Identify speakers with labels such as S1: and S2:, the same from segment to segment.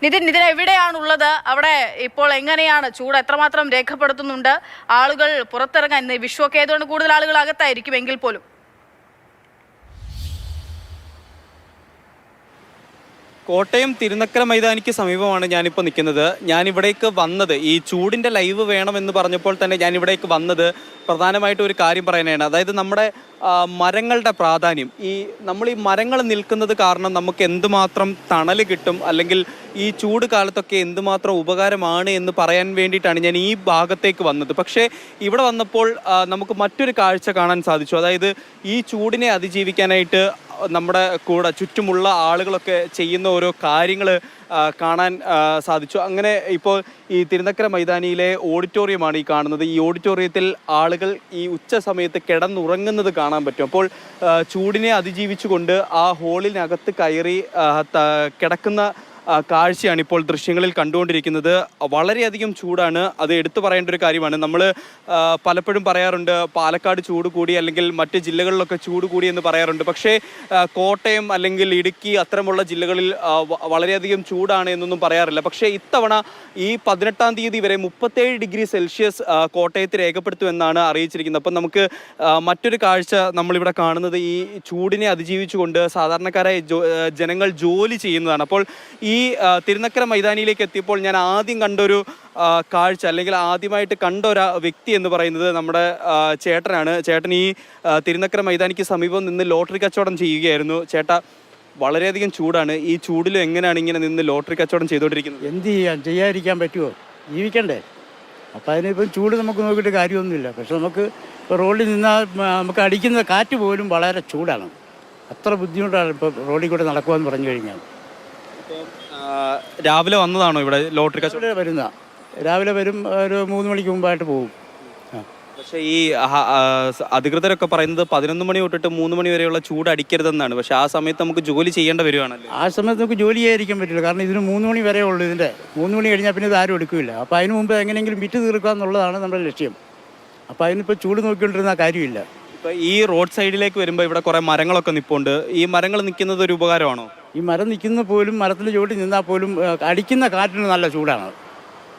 S1: നിതിൻ എവിടെയാണുള്ളത്? അവിടെ ഇപ്പോൾ എങ്ങനെയാണ് ചൂട് എത്രമാത്രം രേഖപ്പെടുത്തുന്നുണ്ട്? ആളുകൾ പുറത്തിറങ്ങാൻ വിഷുവൊക്കെ ആയതുകൊണ്ട് കൂടുതൽ ആളുകൾ അകത്തായിരിക്കും എങ്കിൽ പോലും.
S2: കോട്ടയം തിരുനക്കര മൈതാനിക്ക് സമീപമാണ് ഞാനിപ്പോൾ നിൽക്കുന്നത്. ഞാനിവിടേക്ക് വന്നത് ഈ ചൂടിൻ്റെ ലൈവ് വേണമെന്ന് പറഞ്ഞപ്പോൾ തന്നെ ഞാനിവിടേക്ക് വന്നത് പ്രധാനമായിട്ടും ഒരു കാര്യം പറയാനാണ്. അതായത് നമ്മുടെ മരങ്ങളുടെ പ്രാധാന്യം. നമ്മൾ ഈ മരങ്ങൾ നിൽക്കുന്നത് കാരണം നമുക്ക് എന്തുമാത്രം തണൽ കിട്ടും, അല്ലെങ്കിൽ ഈ ചൂട് കാലത്തൊക്കെ എന്തുമാത്രം ഉപകാരമാണ് എന്ന് പറയാൻ വേണ്ടിയിട്ടാണ് ഞാൻ ഈ ഭാഗത്തേക്ക് വന്നത്. പക്ഷേ ഇവിടെ വന്നപ്പോൾ നമുക്ക് മറ്റൊരു കാഴ്ച കാണാൻ സാധിച്ചു. അതായത് ഈ ചൂടിനെ അതിജീവിക്കാനായിട്ട് നമ്മുടെ കൂടെ ചുറ്റുമുള്ള ആളുകളൊക്കെ ചെയ്യുന്ന ഓരോ കാര്യങ്ങൾ കാണാൻ സാധിച്ചു. അങ്ങനെ ഇപ്പോൾ ഈ തിരുനക്കര മൈതാനിയിലെ ഓഡിറ്റോറിയമാണ് ഈ കാണുന്നത്. ഈ ഓഡിറ്റോറിയത്തിൽ ആളുകൾ ഈ ഉച്ച സമയത്ത് കിടന്നുറങ്ങുന്നത് കാണാൻ പറ്റും. അപ്പോൾ ചൂടിനെ അതിജീവിച്ചുകൊണ്ട് ആ ഹോളിനകത്ത് കയറി കിടക്കുന്ന കാഴ്ചയാണ് ഇപ്പോൾ ദൃശ്യങ്ങളിൽ കണ്ടുകൊണ്ടിരിക്കുന്നത്. വളരെയധികം ചൂടാണ്, അത് എടുത്തു പറയേണ്ട ഒരു കാര്യമാണ്. നമ്മൾ പലപ്പോഴും പറയാറുണ്ട് പാലക്കാട് ചൂട് കൂടി, അല്ലെങ്കിൽ മറ്റ് ജില്ലകളിലൊക്കെ ചൂട് കൂടി എന്ന് പറയാറുണ്ട്. പക്ഷേ കോട്ടയം അല്ലെങ്കിൽ ഇടുക്കി അത്തരമുള്ള ജില്ലകളിൽ വളരെയധികം ചൂടാണ് എന്നൊന്നും പറയാറില്ല. പക്ഷേ ഇത്തവണ ഈ 18-ാം തീയതി വരെ 37 ഡിഗ്രി സെൽഷ്യസ് കോട്ടയത്ത് രേഖപ്പെടുത്തുമെന്നാണ് അറിയിച്ചിരിക്കുന്നത്. അപ്പം നമുക്ക് മറ്റൊരു കാഴ്ച നമ്മളിവിടെ കാണുന്നത് ഈ ചൂടിനെ അതിജീവിച്ചുകൊണ്ട് സാധാരണക്കാരായ ജനങ്ങൾ ജോലി ചെയ്യുന്നതാണ്. അപ്പോൾ ഈ തിരുനക്കര മൈതാനിയിലേക്ക് എത്തിയപ്പോൾ ഞാൻ ആദ്യം കണ്ടൊരു കാഴ്ച, അല്ലെങ്കിൽ ആദ്യമായിട്ട് കണ്ട ഒരു വ്യക്തി എന്ന് പറയുന്നത് നമ്മുടെ ചേട്ടനാണ്. ചേട്ടൻ ഈ തിരുനക്കര മൈതാനിക്ക് സമീപം നിന്ന് ലോട്ടറി കച്ചവടം ചെയ്യുകയായിരുന്നു. ചേട്ടാ, വളരെയധികം ചൂടാണ്. ഈ ചൂടിലും എങ്ങനെയാണ് ഇങ്ങനെ നിന്ന് ലോട്ടറി കച്ചവടം ചെയ്തുകൊണ്ടിരിക്കുന്നത്?
S3: എന്ത് ചെയ്യാതിരിക്കാൻ പറ്റുമോ? ജീവിക്കണ്ടേ. അപ്പം അതിനിപ്പം ചൂട് നമുക്ക് നോക്കിയിട്ട് കാര്യമൊന്നുമില്ല. പക്ഷെ നമുക്ക് റോഡിൽ നിന്നാൽ നമുക്ക് അടിക്കുന്ന കാറ്റ് പോലും വളരെ ചൂടാണ്. അത്ര ബുദ്ധിമുട്ടാണ് ഇപ്പോൾ റോഡിൽ കൂടെ നടക്കുമെന്ന് പറഞ്ഞു കഴിഞ്ഞാൽ.
S2: രാവിലെ വന്നതാണോ ഇവിടെ ലോട്ടറി കച്ചവടം?
S3: രാവിലെ വരും, ഒരു 3 മണിക്ക് മുമ്പായിട്ട് പോകും.
S2: പക്ഷേ ഈ അധികൃതരൊക്കെ പറയുന്നത് 11 മണി തൊട്ടിട്ട് 3 മണി വരെയുള്ള ചൂട് അടിക്കരുതെന്നാണ്. പക്ഷെ ആ സമയത്ത് നമുക്ക് ജോലി ചെയ്യേണ്ട വരുവാണല്ലോ.
S3: ആ സമയത്ത് നമുക്ക് ജോലി ചെയ്യാതിരിക്കാൻ പറ്റില്ല. കാരണം ഇതിന് 3 മണി വരെ ഉള്ളൂ. 3 മണി കഴിഞ്ഞാൽ പിന്നെ ഇത് ആരും എടുക്കില്ല. അപ്പോൾ അതിന് മുമ്പ് എങ്ങനെയെങ്കിലും വിറ്റ് തീർക്കുക എന്നുള്ളതാണ് നമ്മുടെ ലക്ഷ്യം. അപ്പോൾ അതിനിപ്പോൾ ചൂട് നോക്കിക്കൊണ്ടിരുന്ന കാര്യമില്ല.
S2: ഇപ്പോൾ ഈ റോഡ് സൈഡിലേക്ക് വരുമ്പോൾ ഇവിടെ കുറേ മരങ്ങളൊക്കെ നിൽപ്പുണ്ട്. ഈ മരങ്ങൾ നിൽക്കുന്നത് ഒരു ഉപകാരമാണോ?
S3: ഈ മരം നിൽക്കുന്ന പോലും, മരത്തിൻ്റെ ചുവട്ടിൽ നിന്നാൽ പോലും അടിക്കുന്ന കാറ്റിന് നല്ല ചൂടാണ്.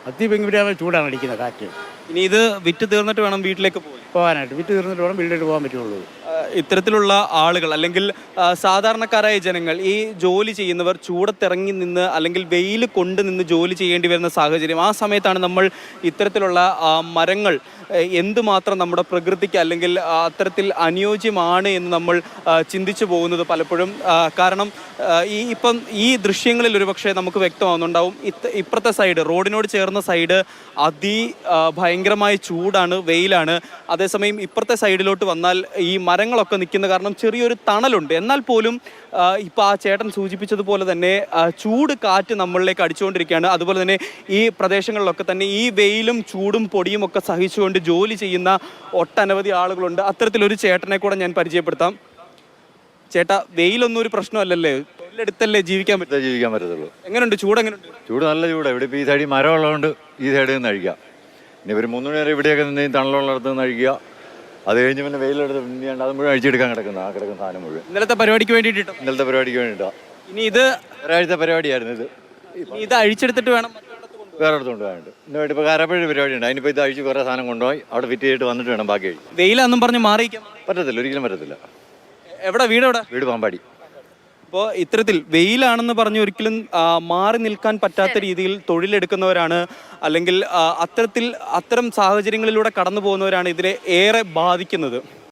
S3: അതിഭയങ്കരമായ ചൂടാണ് അടിക്കുന്ന കാറ്റ്.
S2: ഇനി ഇത് വിറ്റ് തീർന്നിട്ട് വേണം വീട്ടിലേക്ക്
S3: പോകാനായിട്ട്. വിറ്റ് തീർന്നിട്ട് വേണം വീട്ടിലേക്ക് പോകാൻ പറ്റുള്ളൂ.
S2: ഇത്തരത്തിലുള്ള ആളുകൾ, അല്ലെങ്കിൽ സാധാരണക്കാരായ ജനങ്ങൾ, ഈ ജോലി ചെയ്യുന്നവർ ചൂടത്തിറങ്ങി നിന്ന് അല്ലെങ്കിൽ വെയിൽ കൊണ്ട് നിന്ന് ജോലി ചെയ്യേണ്ടി വരുന്ന സാഹചര്യം. ആ സമയത്താണ് നമ്മൾ ഇത്തരത്തിലുള്ള മരങ്ങൾ എന്തുമാത്രം നമ്മുടെ പ്രകൃതിക്ക് അല്ലെങ്കിൽ അത്തരത്തിൽ അനുയോജ്യമാണ് എന്ന് നമ്മൾ ചിന്തിച്ചു പോകുന്നത് പലപ്പോഴും. കാരണം ഇപ്പം ഈ ദൃശ്യങ്ങളിൽ ഒരുപക്ഷെ നമുക്ക് വ്യക്തമാകുന്നുണ്ടാവും, ഇപ്പുറത്തെ സൈഡ്, റോഡിനോട് ചേർന്ന സൈഡ് ഭയങ്കരമായ ചൂടാണ്, വെയിലാണ്. അതേസമയം ഇപ്പുറത്തെ സൈഡിലോട്ട് വന്നാൽ ഈ മരങ്ങളൊക്കെ നിൽക്കുന്ന കാരണം ചെറിയൊരു തണലുണ്ട്. എന്നാൽ പോലും ഇപ്പോൾ ആ ചേട്ടൻ സൂചിപ്പിച്ചതുപോലെ തന്നെ ചൂട് കാറ്റ് നമ്മളിലേക്ക് അടിച്ചുകൊണ്ടിരിക്കുകയാണ്. അതുപോലെ തന്നെ ഈ പ്രദേശങ്ങളിലൊക്കെ തന്നെ ഈ വെയിലും ചൂടും പൊടിയും ഒക്കെ സഹിച്ചുകൊണ്ട് ജോലി ചെയ്യുന്ന ഒട്ടനവധി ആളുകളുണ്ട്. അത്തരത്തിലൊരു ചേട്ടനെ കൂടെ ഞാൻ പരിചയപ്പെടുത്താം. ചേട്ടാ, വെയിലൊന്നും ഒരു പ്രശ്നമല്ലല്ലേ? തൊഴിലെടുത്തല്ലേ ജീവിക്കാൻ
S4: പറ്റത്തുള്ളൂ.
S2: എങ്ങനെയുണ്ട് ചൂട്? എങ്ങനെയുണ്ട്
S4: ചൂട്? നല്ല ചൂട്. ഇവിടെ ഇപ്പോൾ ഈ സൈഡിൽ മരം ഉള്ളതുകൊണ്ട് ഈ സൈഡിൽ നിന്ന് കഴിക്കുക. ഇനി ഒരു 3 മണി വരെ ഇവിടെയൊക്കെ നിന്ന് തണലുള്ളിടത്ത് നിന്ന് കഴിക്കുക. അത് കഴിഞ്ഞ് പിന്നെ വെയിലെടുത്ത് പിന്നെയാണ് അത് മുഴുവൻ അഴിച്ചെടുക്കാൻ കിടക്കുന്ന സാധനം മുഴുവൻ.
S2: ഇന്നലത്തെ പരിപാടിക്ക് വേണ്ടിയിട്ടോ?
S4: ഇന്നലത്തെ പരിപാടിക്ക് വേണ്ടിയിട്ടാണ്.
S2: ഇനി ഇത്
S4: ഒരാഴ്ചത്തെ പരിപാടിയായിരുന്നു.
S2: ഇത് അഴിച്ചെടുത്തിട്ട് വേണം
S4: വേറെ അടുത്ത് കൊണ്ടുപോകാനുണ്ട്. ഇന്ന് ഇപ്പോൾ കാരപ്പഴി പരിപാടി ഉണ്ട്. അതിനിപ്പോൾ ഇത് അഴിച്ച് കുറേ സാധനം കൊണ്ടുപോയി അവിടെ ഫിറ്റ് ചെയ്തിട്ട് വന്നിട്ട് വേണം ബാക്കി കഴിക്കും.
S2: വെയിലാന്നും പറഞ്ഞ് മാറിയിക്കാൻ
S4: പറ്റത്തില്ല, ഒരിക്കലും പറ്റത്തില്ല.
S2: എവിടെ വീട്? എവിടെ
S4: വീട്? പാമ്പാടി.
S2: അപ്പോൾ ഇത്തരത്തിൽ വെയിലാണെന്ന് പറഞ്ഞ് ഒരിക്കലും മാറി നിൽക്കാൻ പറ്റാത്ത രീതിയിൽ തൊഴിലെടുക്കുന്നവരാണ്, അല്ലെങ്കിൽ അത്തരം സാഹചര്യങ്ങളിലൂടെ കടന്നു പോകുന്നവരാണ് ഇതിനെ ഏറെ ബാധിക്കുന്നത്.